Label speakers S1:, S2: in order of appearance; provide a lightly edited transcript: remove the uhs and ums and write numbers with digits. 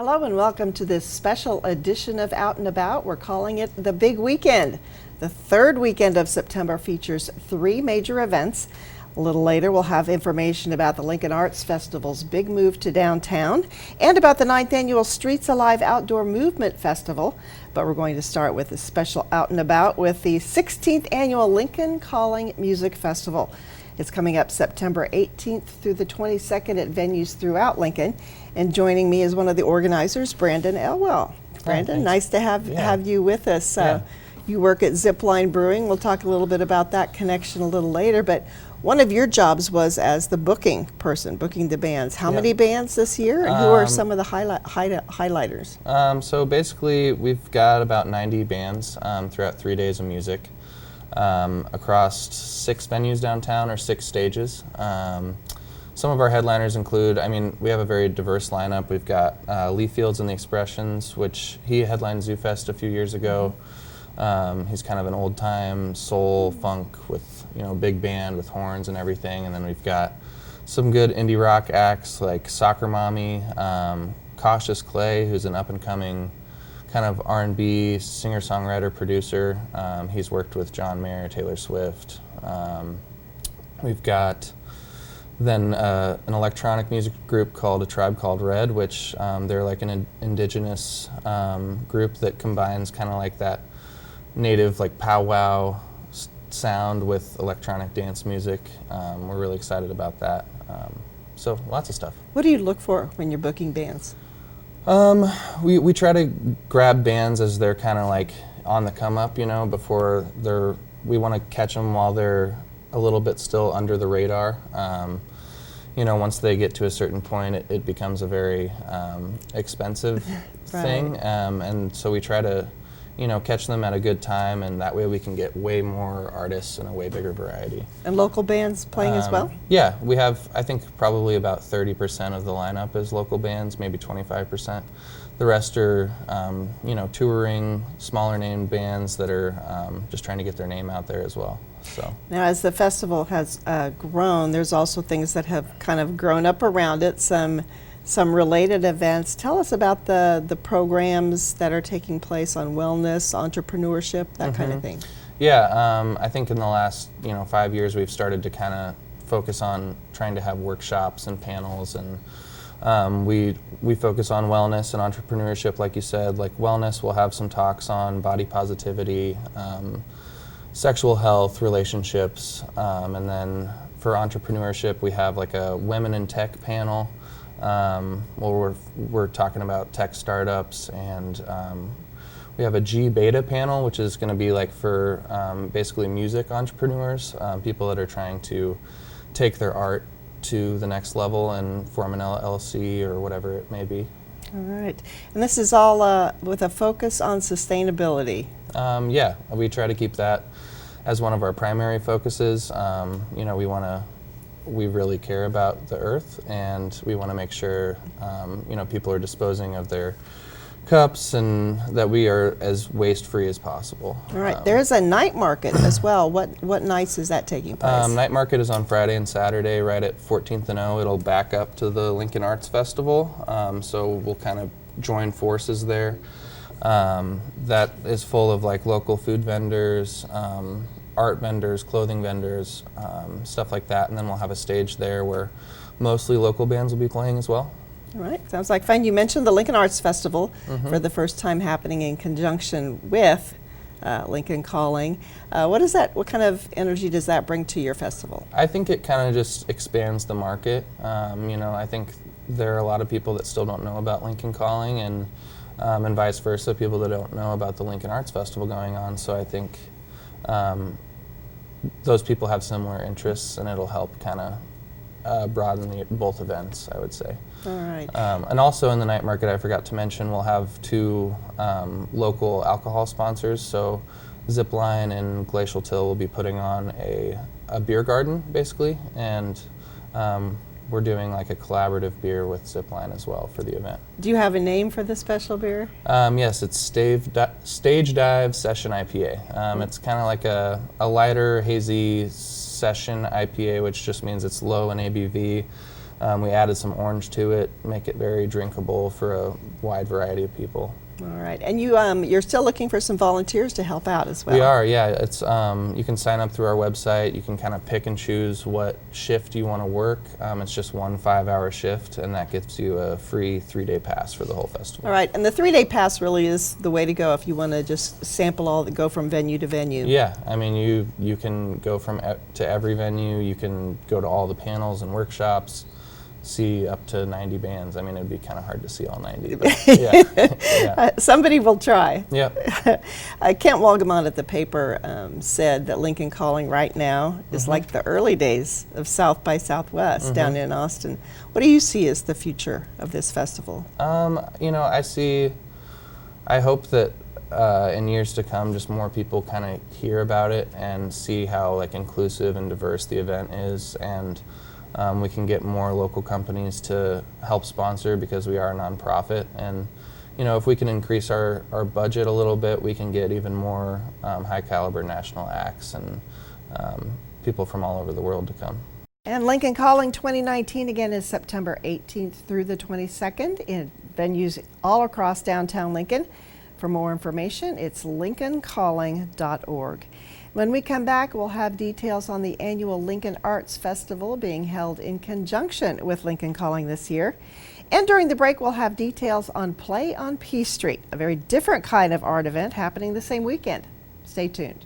S1: Hello and welcome to this special edition of Out and About. We're calling it the Big Weekend. The third weekend of September features 3 major events. A little later we'll have information about the Lincoln Arts Festival's big move to downtown and about the 9th annual Streets Alive Outdoor Movement Festival. But we're going to start with a special Out and About with the 16th annual Lincoln Calling Music Festival. It's coming up September 18th through the 22nd at venues throughout Lincoln. And joining me is one of the organizers, Brandon Elwell. Brandon, nice to have you with us. You work at Zipline Brewing. We'll talk a little bit about that connection a little later. But one of your jobs was as the booking person, booking the bands. How many bands this year, and who are some of the highlighters?
S2: So basically, we've got about 90 bands throughout 3 days of music. Across 6 venues downtown or 6 stages. Some of our headliners include, we have a very diverse lineup. We've got Lee Fields and the Expressions, which he headlined Zoo Fest a few years ago. He's kind of an old time soul funk with, big band with horns and everything. And then we've got some good indie rock acts like Soccer Mommy, Cautious Clay, who's an up and coming kind of R&B singer-songwriter, producer. He's worked with John Mayer, Taylor Swift. We've got then an electronic music group called A Tribe Called Red, which they're like an indigenous group that combines kind of like that native like powwow sound with electronic dance music. We're really excited about that. So lots of stuff.
S1: What do you look for when you're booking bands?
S2: We try to grab bands as they're kind of like on the come up, before we want to catch them while they're a little bit still under the radar. Once they get to a certain point, it becomes a very expensive thing. And so we try to, catch them at a good time, and that way we can get way more artists and a way bigger variety.
S1: And local bands playing as well?
S2: Yeah, we have, I think, probably about 30% of the lineup is local bands, maybe 25%. The rest are, touring, smaller named bands that are just trying to get their name out there as well. So
S1: now, as the festival has grown, there's also things that have kind of grown up around it, some related events. Tell us about the programs that are taking place on wellness, entrepreneurship, that kind of thing.
S2: Yeah, I think in the last 5 years we've started to kind of focus on trying to have workshops and panels, and we focus on wellness and entrepreneurship, like you said. Like wellness, we'll have some talks on body positivity, sexual health, relationships, and then for entrepreneurship we have like a women in tech panel. We're talking about tech startups, and we have a G-Beta panel, which is going to be like for basically music entrepreneurs, people that are trying to take their art to the next level and form an LLC or whatever it may be.
S1: All right. And this is all with a focus on sustainability.
S2: Yeah, we try to keep that as one of our primary focuses. We really care about the earth, and we want to make sure people are disposing of their cups and that we are as waste free as possible.
S1: All right, there's a night market as well. What nights is that taking place?
S2: Night market is on Friday and Saturday right at 14th and O. It'll back up to the Lincoln Arts Festival, so we'll kind of join forces there. That is full of like local food vendors, art vendors, clothing vendors, stuff like that, and then we'll have a stage there where mostly local bands will be playing as well.
S1: All right, sounds like fun. You mentioned the Lincoln Arts Festival for the first time happening in conjunction with Lincoln Calling. What kind of energy does that bring to your festival?
S2: I think it kind of just expands the market. I think there are a lot of people that still don't know about Lincoln Calling, and vice versa, people that don't know about the Lincoln Arts Festival going on. So I think those people have similar interests, and it'll help kind of broaden both events, I would say.
S1: All right.
S2: And also in the night market, I forgot to mention, we'll have 2 local alcohol sponsors. So Zipline and Glacial Till will be putting on a beer garden, basically, and we're doing like a collaborative beer with Zipline as well for the event.
S1: Do you have a name for the special beer?
S2: Yes, it's Stage Dive Session IPA. It's kind of like a lighter, hazy session IPA, which just means it's low in ABV. We added some orange to it, make it very drinkable for a wide variety of people.
S1: All right, and you're still looking for some volunteers to help out as well.
S2: We are, yeah. It's you can sign up through our website. You can kind of pick and choose what shift you want to work. It's just one 5-hour shift, and that gives you a free 3-day pass for the whole festival.
S1: All right, and the 3-day pass really is the way to go if you want to just sample go from venue to venue.
S2: Yeah, I mean you can go to every venue. You can go to all the panels and workshops. See up to 90 bands. I mean, it'd be kind of hard to see all 90. But yeah. Yeah.
S1: Somebody will try.
S2: Yep.
S1: Kent Walgamont at the paper said that Lincoln Calling right now is like the early days of South by Southwest down in Austin. What do you see as the future of this festival?
S2: I hope that in years to come, just more people kind of hear about it and see how inclusive and diverse the event is, and we can get more local companies to help sponsor because we are a nonprofit. And if we can increase our budget a little bit, we can get even more high caliber national acts and people from all over the world to come.
S1: And Lincoln Calling 2019 again is September 18th through the 22nd in venues all across downtown Lincoln. For more information, it's lincolncalling.org. When we come back, we'll have details on the annual Lincoln Arts Festival being held in conjunction with Lincoln Calling this year. And during the break, we'll have details on Play on P Street, a very different kind of art event happening the same weekend. Stay tuned.